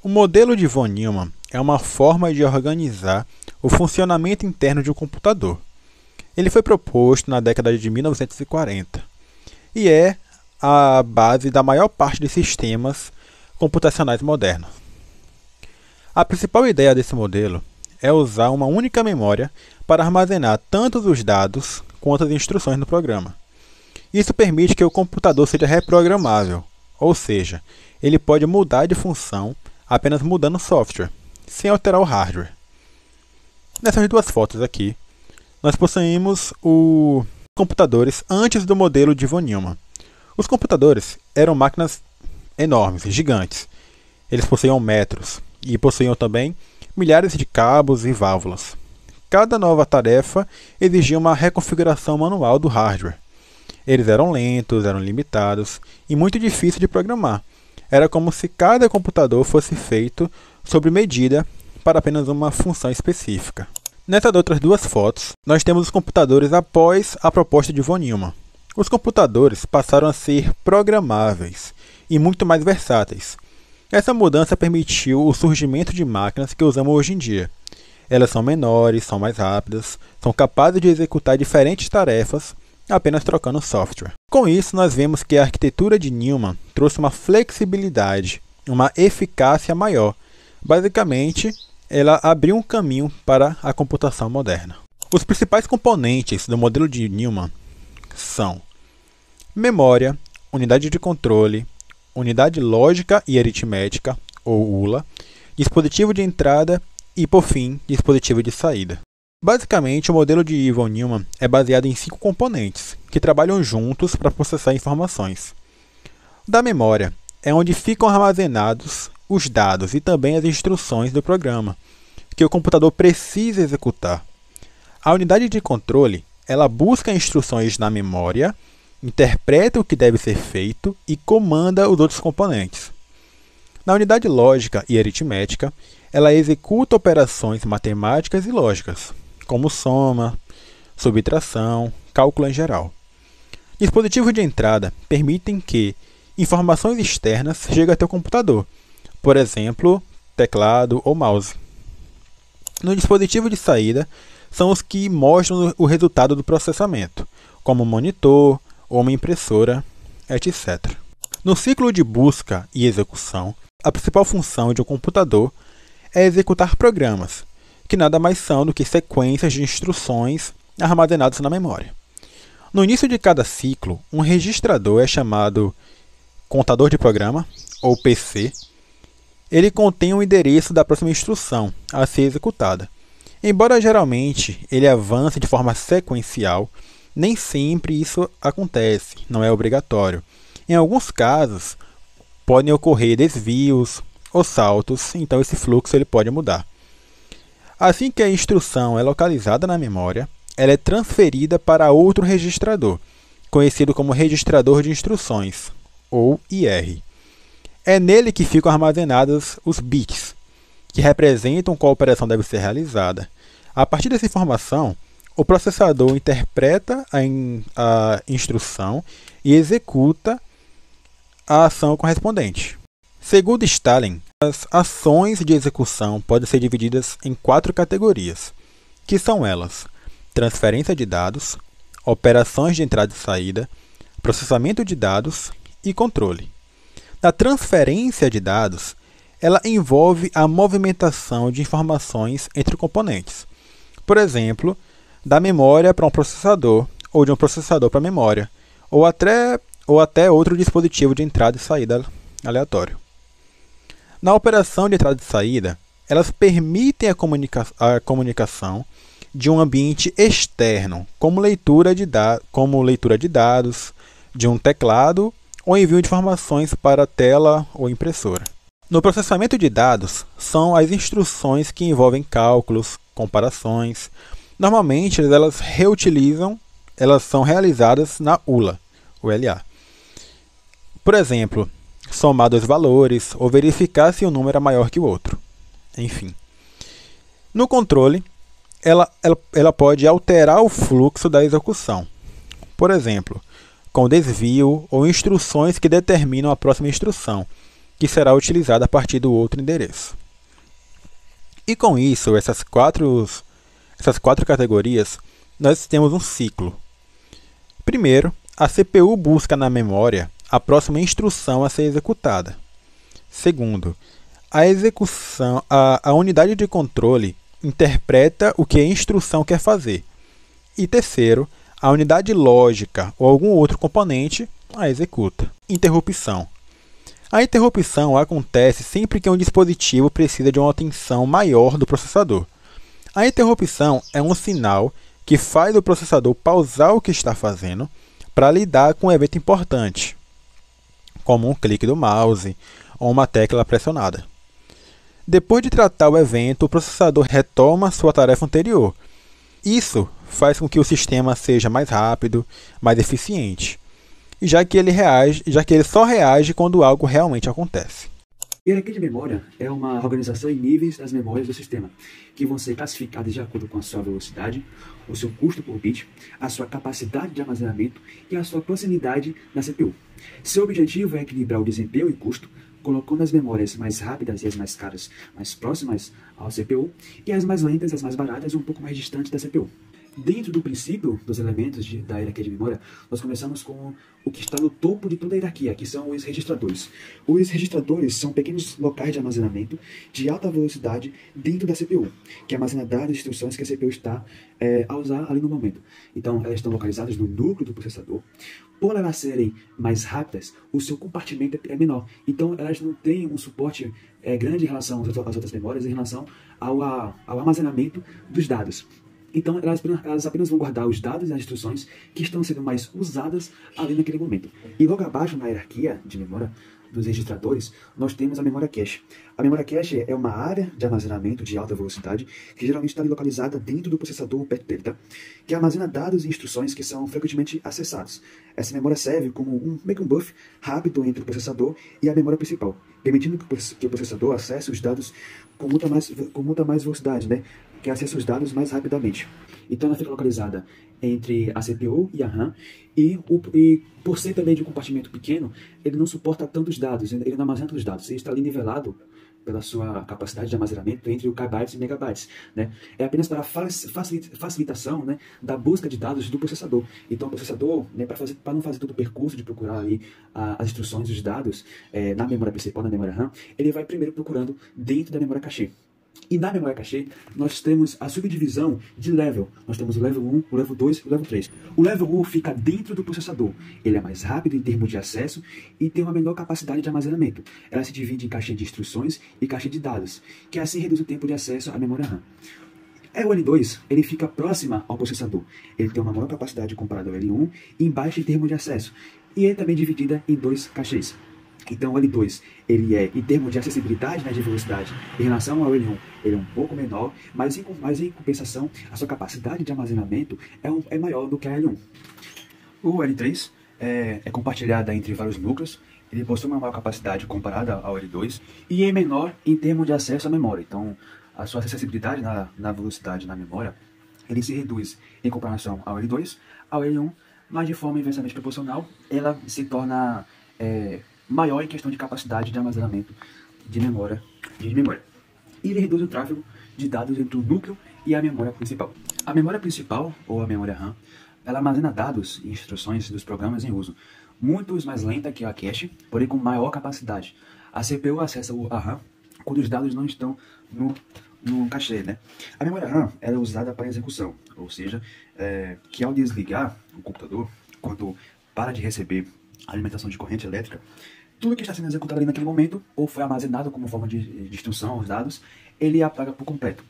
O modelo de von Neumann é uma forma de organizar o funcionamento interno de um computador. Ele foi proposto na década de 1940 e é a base da maior parte dos sistemas computacionais modernos. A principal ideia desse modelo é usar uma única memória para armazenar tanto os dados quanto as instruções no programa. Isso permite que o computador seja reprogramável, ou seja, ele pode mudar de função apenas mudando o software, sem alterar o hardware. Nessas duas fotos aqui, nós possuímos os computadores antes do modelo de von Neumann. Os computadores eram máquinas enormes, gigantes. Eles possuíam metros e possuíam também milhares de cabos e válvulas. Cada nova tarefa exigia uma reconfiguração manual do hardware. Eles eram lentos, eram limitados e muito difíceis de programar. Era como se cada computador fosse feito sob medida para apenas uma função específica. Nessas outras duas fotos, nós temos os computadores após a proposta de von Neumann. Os computadores passaram a ser programáveis e muito mais versáteis. Essa mudança permitiu o surgimento de máquinas que usamos hoje em dia. Elas são menores, são mais rápidas, são capazes de executar diferentes tarefas apenas trocando software. Com isso, nós vemos que a arquitetura de Neumann trouxe uma flexibilidade, uma eficácia maior. Basicamente, ela abriu um caminho para a computação moderna. Os principais componentes do modelo de Neumann são memória, unidade de controle, unidade lógica e aritmética, ou ULA, dispositivo de entrada e, por fim, dispositivo de saída. Basicamente, o modelo de von Neumann é baseado em 5 componentes, que trabalham juntos para processar informações. Da memória é onde ficam armazenados os dados e também as instruções do programa, que o computador precisa executar. A unidade de controle, ela busca instruções na memória, interpreta o que deve ser feito e comanda os outros componentes. Na unidade lógica e aritmética, ela executa operações matemáticas e lógicas, como soma, subtração, cálculo em geral. Dispositivos de entrada permitem que informações externas cheguem até o computador, por exemplo, teclado ou mouse. No dispositivo de saída, são os que mostram o resultado do processamento, como um monitor ou uma impressora, etc. No ciclo de busca e execução, a principal função de um computador é executar programas, que nada mais são do que sequências de instruções armazenadas na memória. No início de cada ciclo, um registrador é chamado contador de programa, ou PC. Ele contém o endereço da próxima instrução a ser executada. Embora geralmente ele avance de forma sequencial, nem sempre isso acontece, não é obrigatório. Em alguns casos, podem ocorrer desvios ou saltos, então esse fluxo ele pode mudar. Assim que a instrução é localizada na memória, ela é transferida para outro registrador, conhecido como registrador de instruções, ou IR. É nele que ficam armazenados os bits, que representam qual operação deve ser realizada. A partir dessa informação, o processador interpreta a instrução e executa a ação correspondente. Segundo Stalin, as ações de execução podem ser divididas em 4 categorias, que são elas: transferência de dados, operações de entrada e saída, processamento de dados e controle. Na transferência de dados, ela envolve a movimentação de informações entre componentes. Por exemplo, da memória para um processador, ou de um processador para a memória, ou até outro dispositivo de entrada e saída aleatório. Na operação de entrada e saída, elas permitem a comunicação de um ambiente externo, como leitura de dados, de um teclado ou envio de informações para a tela ou impressora. No processamento de dados, são as instruções que envolvem cálculos, comparações. Normalmente, elas são realizadas na ULA, ULA. Por exemplo, somar 2 valores ou verificar se um número é maior que o outro. Enfim. No controle, ela pode alterar o fluxo da execução. Por exemplo, com desvio ou instruções que determinam a próxima instrução, que será utilizada a partir do outro endereço. E com isso, essas quatro categorias, nós temos um ciclo. Primeiro, a CPU busca na memória a próxima instrução a ser executada. Segundo, a unidade de controle interpreta o que a instrução quer fazer. E terceiro, a unidade lógica ou algum outro componente a executa. Interrupção. A interrupção acontece sempre que um dispositivo precisa de uma atenção maior do processador. A interrupção é um sinal que faz o processador pausar o que está fazendo para lidar com um evento importante, como um clique do mouse ou uma tecla pressionada. Depois de tratar o evento, o processador retoma sua tarefa anterior. Isso faz com que o sistema seja mais rápido, mais eficiente, já que ele só reage quando algo realmente acontece. Hierarquia de memória é uma organização em níveis das memórias do sistema, que vão ser classificadas de acordo com a sua velocidade, o seu custo por bit, a sua capacidade de armazenamento e a sua proximidade na CPU. Seu objetivo é equilibrar o desempenho e custo, colocando as memórias mais rápidas e as mais caras mais próximas ao CPU e as mais lentas e as mais baratas um pouco mais distantes da CPU. Dentro do princípio dos elementos da hierarquia de memória, nós começamos com o que está no topo de toda a hierarquia, que são os registradores. Os registradores são pequenos locais de armazenamento de alta velocidade dentro da CPU, que armazena dados e instruções que a CPU está a usar ali no momento. Então, elas estão localizadas no núcleo do processador. Por elas serem mais rápidas, o seu compartimento é menor. Então, elas não têm um suporte grande em relação às outras memórias, em relação ao armazenamento dos dados. Então, elas apenas vão guardar os dados e as instruções que estão sendo mais usadas ali naquele momento. E logo abaixo, na hierarquia de memória dos registradores, nós temos a memória cache. A memória cache é uma área de armazenamento de alta velocidade que geralmente está localizada dentro do processador ou perto dele, tá? Que armazena dados e instruções que são frequentemente acessados. Essa memória serve como meio que um buffer rápido entre o processador e a memória principal, permitindo que o processador acesse os dados com muita mais velocidade, né? Que acessa os dados mais rapidamente. Então ela fica localizada entre a CPU e a RAM, e por ser também de um compartimento pequeno, ele não suporta tantos dados, ele não armazena tantos dados, ele está ali nivelado pela sua capacidade de armazenamento entre o kbytes e megabytes, né? É apenas para facilitação, né, da busca de dados do processador. Então o processador, né, para não fazer todo o percurso de procurar ali as instruções, os dados na memória principal, na memória RAM, ele vai primeiro procurando dentro da memória cache. E na memória cache, nós temos a subdivisão de level. Nós temos o level 1, o level 2 e o level 3. O level 1 fica dentro do processador. Ele é mais rápido em termos de acesso e tem uma menor capacidade de armazenamento. Ela se divide em cache de instruções e cache de dados, que assim reduz o tempo de acesso à memória RAM. O L2, ele fica próxima ao processador. Ele tem uma maior capacidade comparada ao L1 e baixa em termos de acesso. E é também dividida em dois caches. Então o L2, ele em termos de acessibilidade, né, de velocidade, em relação ao L1, ele é um pouco menor, mas em compensação, a sua capacidade de armazenamento é maior do que a L1. O L3 é compartilhada entre vários núcleos, ele possui uma maior capacidade comparada ao L2 e é menor em termos de acesso à memória. Então, a sua acessibilidade na velocidade na memória, ele se reduz em comparação ao L2, ao L1, mas de forma inversamente proporcional, ela se torna maior em questão de capacidade de armazenamento de memória. E ele reduz o tráfego de dados entre o núcleo e a memória principal. A memória principal, ou a memória RAM, ela armazena dados e instruções dos programas em uso, muito mais lenta que a cache, porém com maior capacidade. A CPU acessa a RAM quando os dados não estão no cache, né? A memória RAM ela é usada para execução, ou seja, que ao desligar o computador, quando para de receber a alimentação de corrente elétrica, tudo que está sendo executado ali naquele momento, ou foi armazenado como forma de instrução, os dados, ele apaga por completo.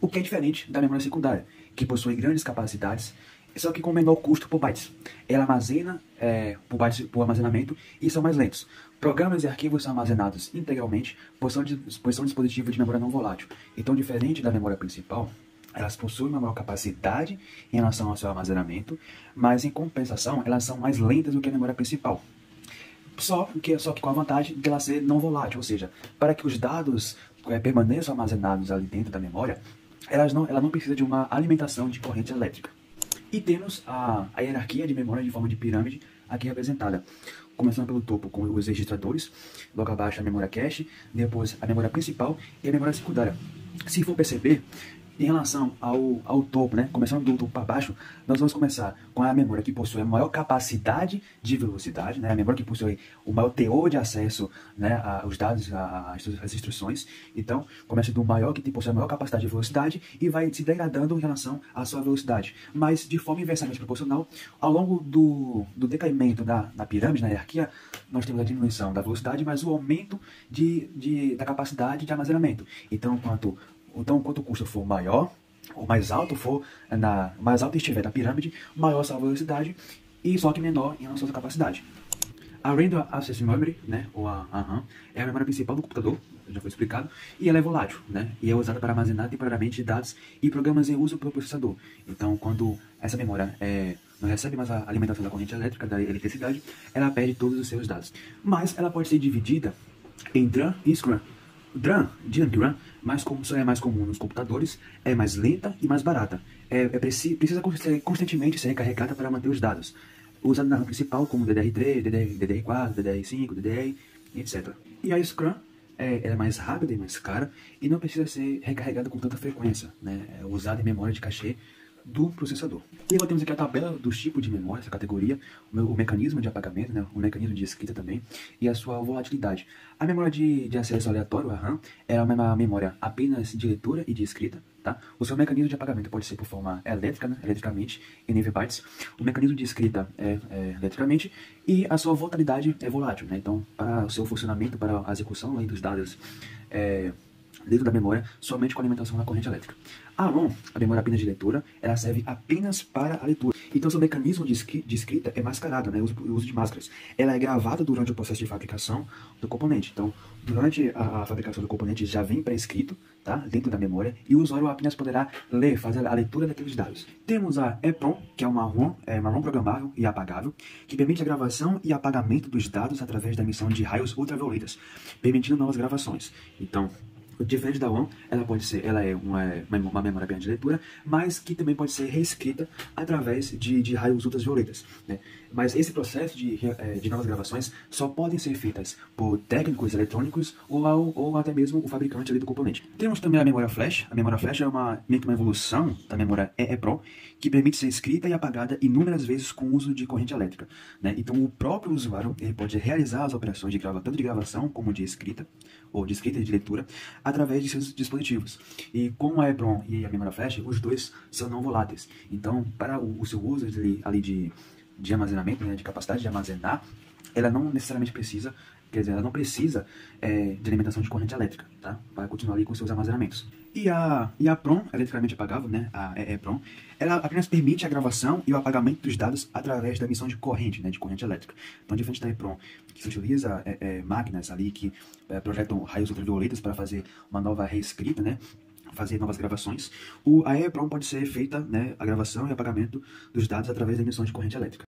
O que é diferente da memória secundária, que possui grandes capacidades, só que com menor custo por bytes. Ela armazena por bytes por armazenamento e são mais lentos. Programas e arquivos são armazenados integralmente, pois são dispositivos de memória não volátil. Então, diferente da memória principal, elas possuem uma maior capacidade em relação ao seu armazenamento, mas em compensação, elas são mais lentas do que a memória principal. Só que com a vantagem de ela ser não volátil, ou seja, para que os dados permaneçam armazenados ali dentro da memória, ela não precisa de uma alimentação de corrente elétrica. E temos a hierarquia de memória de forma de pirâmide aqui representada. Começando pelo topo com os registradores, logo abaixo a memória cache, depois a memória principal e a memória secundária. Se for perceber, em relação ao topo, né, começando do topo para baixo, nós vamos começar com a memória que possui a maior capacidade de velocidade, né, a memória que possui o maior teor de acesso, né, aos dados, às instruções. Então, começa do maior que possui a maior capacidade de velocidade e vai se degradando em relação à sua velocidade. Mas de forma inversamente proporcional, ao longo do decaimento da pirâmide, na hierarquia, nós temos a diminuição da velocidade, mas o aumento da capacidade de armazenamento. Então, quanto o custo for maior, ou mais alto mais alto estiver da pirâmide, maior sua velocidade e só que menor em relação à sua capacidade. A Random Access Memory, né, ou a RAM, é a memória principal do computador, já foi explicado, e ela é volátil, né, e é usada para armazenar temporariamente dados e programas em uso pelo processador. Então, quando essa memória não recebe mais a alimentação da corrente elétrica, da eletricidade, ela perde todos os seus dados. Mas ela pode ser dividida em DRAM e SCRAM. Dynamic RAM, é mais comum nos computadores, é mais lenta e mais barata. Precisa constantemente ser recarregada para manter os dados. Usada na RAM principal como DDR3, DDR4, DDR5, DDR, etc. E a SCRAM ela é mais rápida e mais cara e não precisa ser recarregada com tanta frequência, né? É usada em memória de cachê do processador. E agora temos aqui a tabela dos tipos de memória, essa categoria, o mecanismo de apagamento, né, o mecanismo de escrita também, e a sua volatilidade. A memória de acesso aleatório, a RAM, é uma memória apenas de leitura e de escrita. Tá? O seu mecanismo de apagamento pode ser por forma elétrica, né, eletricamente, em nível bytes. O mecanismo de escrita é eletricamente, e a sua volatilidade é volátil. Né? Então, para o seu funcionamento, para a execução aí dos dados dentro da memória, somente com alimentação da corrente elétrica. A ROM, a memória apenas de leitura, ela serve apenas para a leitura. Então, seu mecanismo de escrita é mascarado, né? O uso de máscaras. Ela é gravada durante o processo de fabricação do componente. Então, durante a fabricação do componente já vem pré-escrito, tá? Dentro da memória, e o usuário apenas poderá fazer a leitura daqueles dados. Temos a EEPROM, que é uma ROM programável e apagável, que permite a gravação e apagamento dos dados através da emissão de raios ultravioletas, permitindo novas gravações. Então, diferente da ROM, ela é uma memória apenas de leitura, mas que também pode ser reescrita através de raios ultravioletas, né? Mas esse processo de novas gravações só podem ser feitas por técnicos eletrônicos ou até mesmo o fabricante ali do componente. Temos também a memória flash. A memória flash é meio que uma evolução da memória EEPROM, que permite ser escrita e apagada inúmeras vezes com o uso de corrente elétrica, né? Então o próprio usuário ele pode realizar as operações tanto de gravação como de escrita, ou de escrita e de leitura, através de seus dispositivos. E como a EEPROM e a memória flash, os dois são não voláteis. Então, para o seu uso ali de armazenamento, né, de capacidade de armazenar, ela não necessariamente precisa, ela não precisa de alimentação de corrente elétrica, tá? Para continuar ali com seus armazenamentos. E a PROM, eletricamente apagável, né, a EEPROM, ela apenas permite a gravação e o apagamento dos dados através da emissão de corrente, né, de corrente elétrica. Então, diferente da EEPROM, que se utiliza máquinas ali que projetam raios ultravioletas para fazer uma nova reescrita, né, fazer novas gravações, a EEPROM pode ser feita, né, a gravação e apagamento dos dados através da emissão de corrente elétrica.